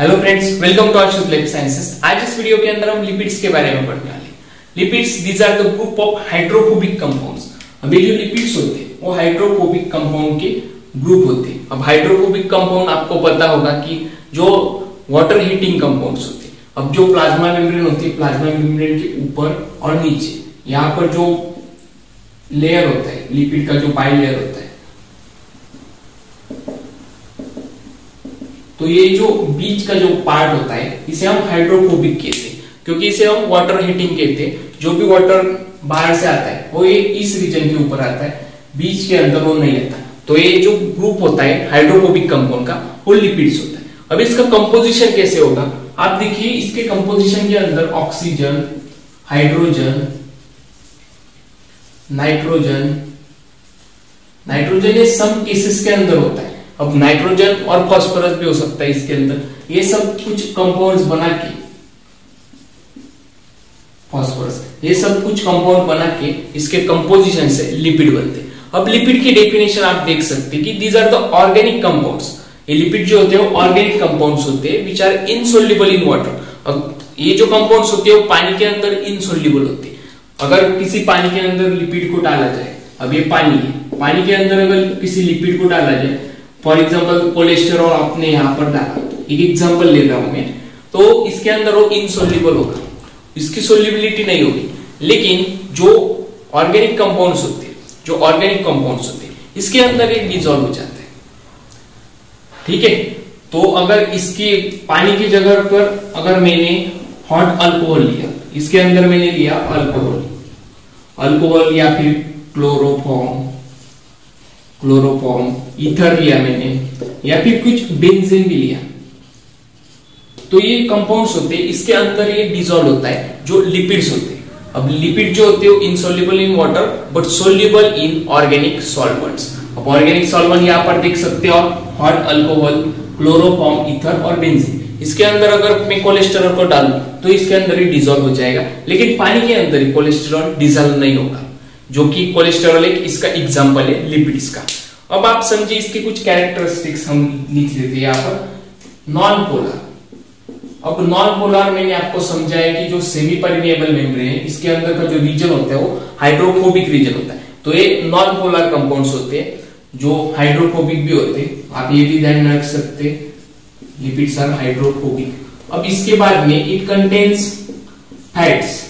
Hello friends, welcome to Ashush life sciences. आज इस video के अंदर हम लिपिड्स के बारे में पढ़ने वाले हैं। Lipids these are the group of hydrophobic compounds. अभी जो लिपिड्स होते हैं वो हाइड्रोफोबिक कंपाउंड के ग्रुप होते हैं। अब हाइड्रोफोबिक कंपाउंड आपको पता होगा कि जो वाटर हीटिंग कंपाउंड्स होते हैं। अब जो प्लाज्मा मेम्ब्रेन होती है, प्लाज्मा मेम्ब्रेन के ऊपर और नीचे यहाँ पर जो लेयर होता है, लिपिड का जो बाई लेयर होता है, तो ये जो बीच का जो पार्ट होता है इसे हम हाइड्रोफोबिक कहते हैं, क्योंकि इसे हम वाटर हीटिंग कहते हैं। जो भी वाटर बाहर से आता है वो ये इस रीजन के ऊपर आता है, बीच के अंदर वो नहीं आता। तो ये जो ग्रुप होता है हाइड्रोफोबिक कंपाउंड का, वो लिपिड्स होता है। अब इसका कंपोजिशन कैसे होगा, आप देखिए इसके कंपोजिशन के अंदर ऑक्सीजन, हाइड्रोजन, नाइट्रोजन ये सब केसेस के अंदर होता है। अब नाइट्रोजन और फास्फोरस भी हो सकता है इसके अंदर। ये सब कुछ कंपाउंड्स बना के, फास्फोरस, ये सब कुछ कंपाउंड बना के इसके कंपोजिशन से लिपिड बनते हैं। अब लिपिड की डेफिनेशन आप देख सकते हैं कि these are the organic compounds. ये लिपिड जो होते हैं वो ऑर्गेनिक कंपाउंड्स होते हैं which are insoluble in water. अब ये जो कंपाउंड्स होते हैं वो पानी के अंदर इनसोल्युबल होते हैं। अगर किसी पानी के अंदर लिपिड को डाला जाए, अब ये पानी है, पानी के अंदर अगर किसी लिपिड को डाला जाए, फॉर एग्जाम्पल कोलेस्टेरॉल आपने यहाँ पर डाला, एक एग्जाम्पल ले रहा हूं मैं, तो इसके अंदर वो इनसोल्युबल होगा, इसकी सोल्युबिलिटी नहीं होगी। लेकिन जो ऑर्गेनिक कंपाउंड्स होते हैं, इसके अंदर ये डिसॉल्व हो जाता है। ठीक है, तो अगर इसके पानी की जगह पर अगर मैंने हॉट अल्कोहल लिया, इसके अंदर मैंने लिया अल्कोहल या फिर क्लोरोफॉर्म, ईथर लिया मैंने, या फिर कुछ बेंजीन भी लिया, तो ये कंपाउंड्स होते हैं, इसके अंदर ये डिसॉल्व होता है जो लिपिड्स होते हैं। अब लिपिड जो होते हैं insoluble in water but soluble in organic solvents. अब ऑर्गेनिक सॉल्वेंट यहाँ पर देख सकते हो आप, हॉट अल्कोहल, क्लोरोफॉर्म, ईथर और बेंजीन। इसके अंदर अगर मैं कोलेस्टेरॉल को डालूं तो इसके अंदर ही डिसॉल्व हो जाएगा, लेकिन पानी के अंदर ही कोलेस्टेरॉल डिसॉल्व नहीं होगा, जो कि कोलेस्टेरॉल एक इसका एग्जांपल है लिपिड्स का। अब आप समझिए इसके कुछ कैरेक्टरिस्टिक्स हम लिख लेते हैं यहाँ पर। नॉन पोलर, अब नॉन पोलर मैंने आपको समझाया कि जो सेमी परमिएबल मेम्ब्रेन है इसके अंदर का जो रीजन होता है वो हाइड्रोफोबिक रीजन होता है। तो ये नॉन पोलर कंपाउंड्स होते हैं जो हाइड्रोफोबिक भी होते हैं। आप ये भी ध्यान रख सकते हैं, लिपिड्स आर हाइड्रोफोबिक। अब इसके बाद में इट कंटेन्स फैट्स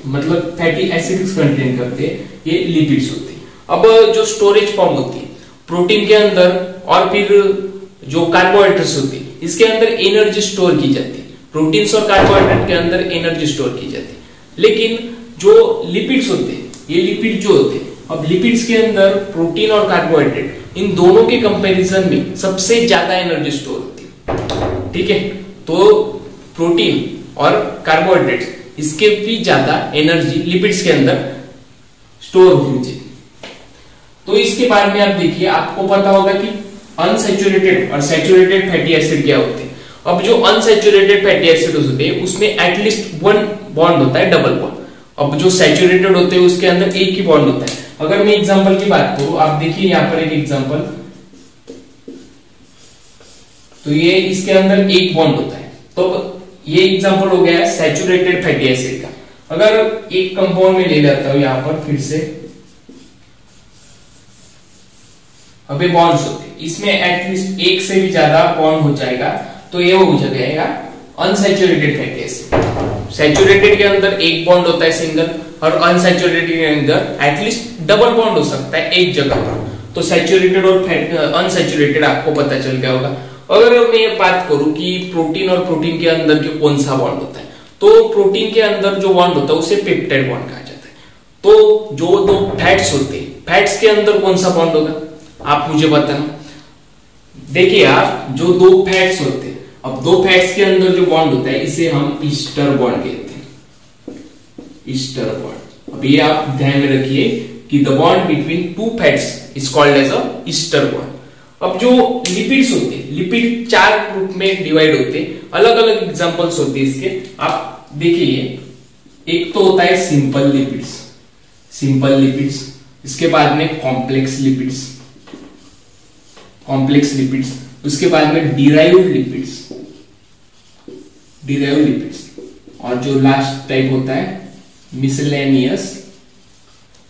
मतलब फैटी एसिड्स कंटेन करते हैं, ये लिपिड्स होते हैं। अब जो स्टोरेज फॉर्म होती है प्रोटीन के अंदर और फिर जो कार्बोहाइड्रेट्स होती है इसके अंदर एनर्जी स्टोर की जाती है। प्रोटीन्स और कार्बोहाइड्रेट के अंदर एनर्जी स्टोर की जाती है। लेकिन जो लिपिड्स होते हैं, ये लिपिड जो होते हैं, अब लिपिड्स के अंदर प्रोटीन और कार्बोहाइड्रेट इन दोनों के कंपैरिजन में सबसे ज्यादा एनर्जी स्टोर होती है। ठीक है, तो प्रोटीन और कार्बोहाइड्रेट इसके भी ज्यादा एनर्जी लिपिड्स के अंदर स्टोर होनी चाहिए। तो इसके बाद में आप देखिए, आपको पता होगा कि अनसैचुरेटेड और सैचुरेटेड फैटी एसिड क्या होते हैं। अब जो अनसैचुरेटेड फैटी एसिड होते हैं उसमें एटलीस्ट वन बॉन्ड होता है, डबल बॉन्ड। अब जो सैचुरेटेड होते हैं उसके अंदर एक ही बॉन्ड होता है। अगर मैं एग्जांपल की बात करूं, आप देखिए यहाँ पर एक एग्जांपल, तो ये इसके अंदर एक बॉन्ड होता है। तो ये एग्जांपल हो गया सैचुरेटेड फैटी एसिड का। अगर एक कंपाउंड में ले लेता हूं यहाँ पर फिर से, अभी बॉन्ड्स होते हैं, इसमें एटलीस्ट एक से भी ज्यादा बॉन्ड हो जाएगा, तो ये हो जाएगा अनसैचुरेटेड फैटी एसिड। सैचुरेटेड के अंदर एक बॉन्ड होता है सिंगल, और अनसैचुरेटेड के अंदर एटलीस्ट डबल बॉन्ड हो सकता है एक जगह पर। तो सैचुरेटेड और अनसैचुरेटेड आपको पता चल गया होगा। अगर मैं बात करूं कि प्रोटीन और प्रोटीन के अंदर के कौन सा बॉन्ड होता है, तो प्रोटीन के अंदर जो बॉन्ड होता है उसे पेप्टाइड बॉन्ड कहा जाता है। तो जो दो फैट्स होते हैं, फैट्स के अंदर कौन सा बॉन्ड होगा आप मुझे बताना। देखिए आप, जो दो फैट्स होते हैं, अब दो फैट्स के अंदर जो बॉन्ड होता है इसे हम ईस्टर बॉन्ड कहते हैं, ईस्टर बॉन्ड। अब ये आप ध्यान में रखिए कि the bond between two fats is called as a ester bond. अब जो लिपिड्स होते हैं, लिपिड चार ग्रुप में डिवाइड होते हैं, अलग अलग एग्जांपल्स होते हैं इसके। आप देखिए, एक तो होता है सिंपल लिपिड्स, इसके बाद में कॉम्प्लेक्स लिपिड्स, उसके बाद में डिराइव्ड लिपिड्स, और जो लास्ट टाइप होता है मिसलेनियस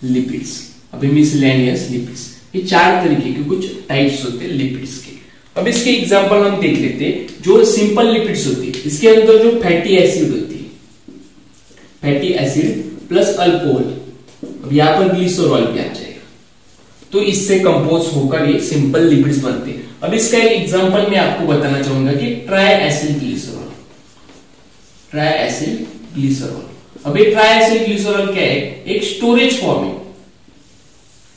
लिपिड्स। अभी मिसलेनियस लिपिड्स, ये 4 तरीके के कुछ टाइप्स होते हैं लिपिड्स के। अब इसके एग्जांपल हम देख लेते हैं। जो सिंपल लिपिड्स होती है, इसके अंदर जो फैटी एसिड होती है, फैटी एसिड प्लस अल्कोहल, अब यहां पर ग्लिसरॉल भी आ जाएगा, तो इससे कंपोज होकर ये सिंपल लिपिड्स बनते हैं। अब इसका एक एग्जांपल मैं आपको बताना चाहूंगा कि ट्राइएसिल ग्लिसरॉल। अब ये ट्राइएसिल ग्लिसरॉल क्या है? एक स्टोरेज फॉर्म है।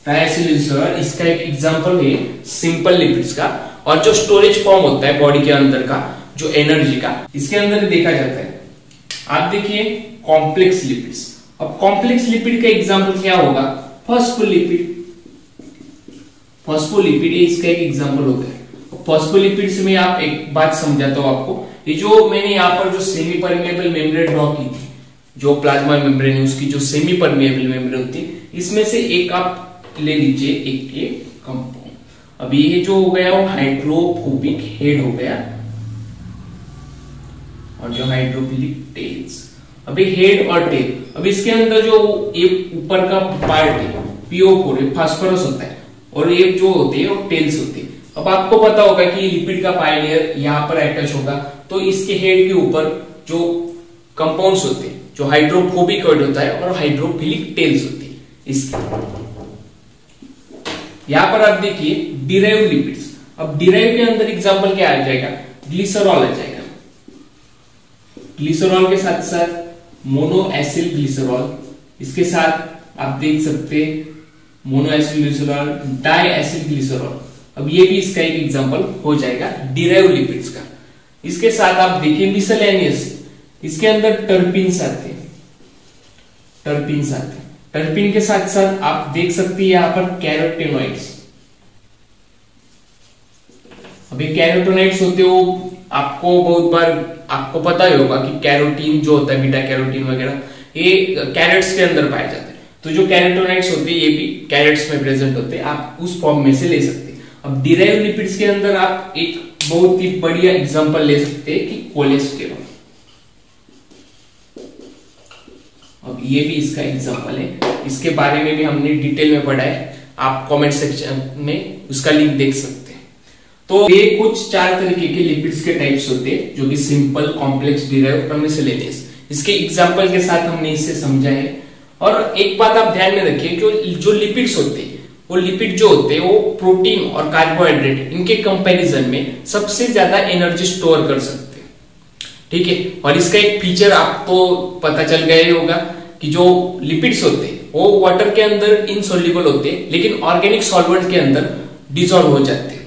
ट्राइएसिल ग्लिसरॉल इसका एक एग्जांपल है सिंपल लिपिड्स का, और जो स्टोरेज फॉर्म होता है बॉडी के अंदर का, जो एनर्जी का, इसके अंदर देखा जाता है। आप देखिए कॉम्प्लेक्स लिपिड्स। अब कॉम्प्लेक्स लिपिड का एग्जांपल क्या होगा? फॉस्फोलिपिड इसका एक एग्जांपल होता है। फॉस्फोलिपिड्स में आप एक बात समझाता हूं आपको। ये जो मैंने यहाँ पर जो सेमी परमेबल मेम्ब्रेन ड्रॉ की थी, जो प्लाज्मा मेम्ब्रेन है उसकी जो सेमी परमेबल मेम्ब्रेन होती है, इसमें से एक आप ले लीजिए, एक ये कंपाउंड। अब ये जो हो गया वो हाइड्रोफोबिक हेड हो गया, और जो हाइड्रोफिलिक टेल्स। अभी हेड और टेल, अब इसके अंदर जो एक ऊपर का पार्ट है PO4 फास्फोरस होता है, और ये जो होते हैं वो टेल्स होते हैं। अब आपको पता होगा कि लिपिड का पाई लेयर यहाँ पर अटैच होगा, तो इसके हेड के ऊपर जो कंपाउंड्स होते हैं, जो हाइड्रोफोबिक हेड होता है और हाइड्रोफिलिक टेल्स होती है इसके। यहां पर आप देखिए डिराइव्ड लिपिड्स। अब डिराइव के अंदर एग्जांपल क्या आ जाएगा? ग्लिसरॉल आ जाएगा। ग्लिसरॉल के साथ साथ मोनोएसिल ग्लिसरॉल, इसके साथ आप देख सकते हैं मोनोएसिल ग्लिसरॉल, डाइएसिल ग्लिसरॉल। अब ये भी इसका एक एग्जांपल हो जाएगा डिराइव्ड लिपिड्स का। इसके साथ आप देखिए मिसलेनियस, इसके अंदर टर्पीन्स आते हैं, टर्पीन के साथ साथ आप देख सकते हैं यहां पर कैरोटेनॉइड्स। अभी कैरोटेनॉइड्स होते हो, आपको बहुत बार आपको पता ही होगा कि कैरोटीन जो होता है, बीटा कैरोटीन वगैरह, ये कैरेट्स के अंदर पाए जाते हैं। तो जो कैरोटेनॉइड्स होते हैं ये भी कैरेट्स में प्रेजेंट होते हैं, आप उस फॉर्म में से ले सकते हैं। अब डिराइव्ड लिपिड्स के अंदर आप एक बहुत ही बढ़िया एग्जांपल ले सकते हैं कि कोलेस्टेरॉल। अब ये भी इसका एग्जांपल है, इसके बारे में भी हमने डिटेल में पढ़ा है, आप कमेंट सेक्शन में उसका लिंक देख सकते हैं। तो ये कुछ 4 तरीके के लिपिड्स के टाइप्स होते हैं, जो कि सिंपल, कॉम्प्लेक्स, डिराइव्ड और मिसलेनियस। इसके एग्जांपल के साथ हमने इससे समझा है। और एक बात आप ध्यान में रखिए, जो लिपिड्स होते हैं, वो लिपिड जो होते हैं वो प्रोटीन और कार्बोहाइड्रेट, इनके कंपैरिजन में सबसे ज्यादा एनर्जी स्टोर कर सकते हैं, ठीक है। और इसका एक फीचर आपको पता चल गया ही होगा कि जो लिपिड्स होते हैं वो वाटर के अंदर इनसोल्युबल होते हैं, लेकिन ऑर्गेनिक सॉल्वेंट के अंदर डिसॉल्व हो जाते हैं,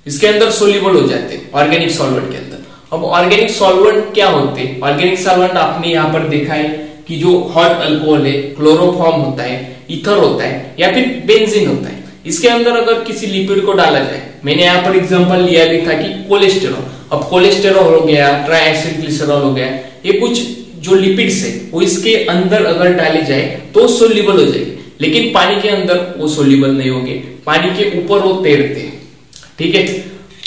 इसके अंदर सोल्युबल हो जाते हैं ऑर्गेनिक सॉल्वेंट के अंदर। अब ऑर्गेनिक सॉल्वेंट क्या होते हैं? ऑर्गेनिक सॉल्वेंट आपने यहाँ पर देखा है कि जो हॉट अल्कोहल है, क्लोरोफॉर्म होता है, ईथर होता है, या फिर बेंजीन होता है। इसके अंदर अगर किसी लिपिड को डाला जाए, मैंने यहाँ पर एग्जांपल लिया भी था कि कोलेस्टेरॉल। अब कोलेस्टेरॉल हो गया, ट्राइएसिल ग्लिसरॉल हो गया, ये कुछ जो लिपिड्स है वो इसके अंदर अगर डाले जाए तो सोल्युबल हो जाएगी, लेकिन पानी के अंदर वो सोल्युबल नहीं होंगे, पानी के ऊपर वो तैरते हैं, ठीक है।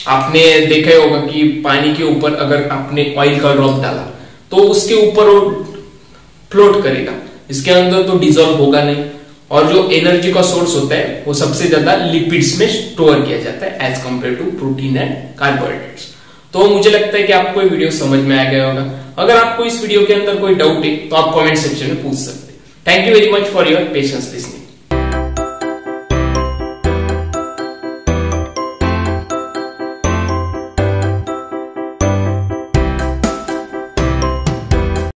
आपने देखा होगा कि पानी के ऊपर अगर आपने ऑयल का ड्रॉप डाला तो उसके ऊपर वो फ्लोट करेगा, इसके अंदर तो डिसॉल्व होगा नहीं। और जो एनर्जी का सोर्स होता है वो सबसे ज्यादा लिपिड्स में स्टोर किया जाता है as compare to protein and carbohydrates. तो मुझे लगता है कि आपको ये वीडियो समझ में आ गया होगा। अगर आपको इस वीडियो के अंदर कोई डाउट है तो आप कमेंट सेक्शन में पूछ सकते हैं। Thank you very much for your patience listening.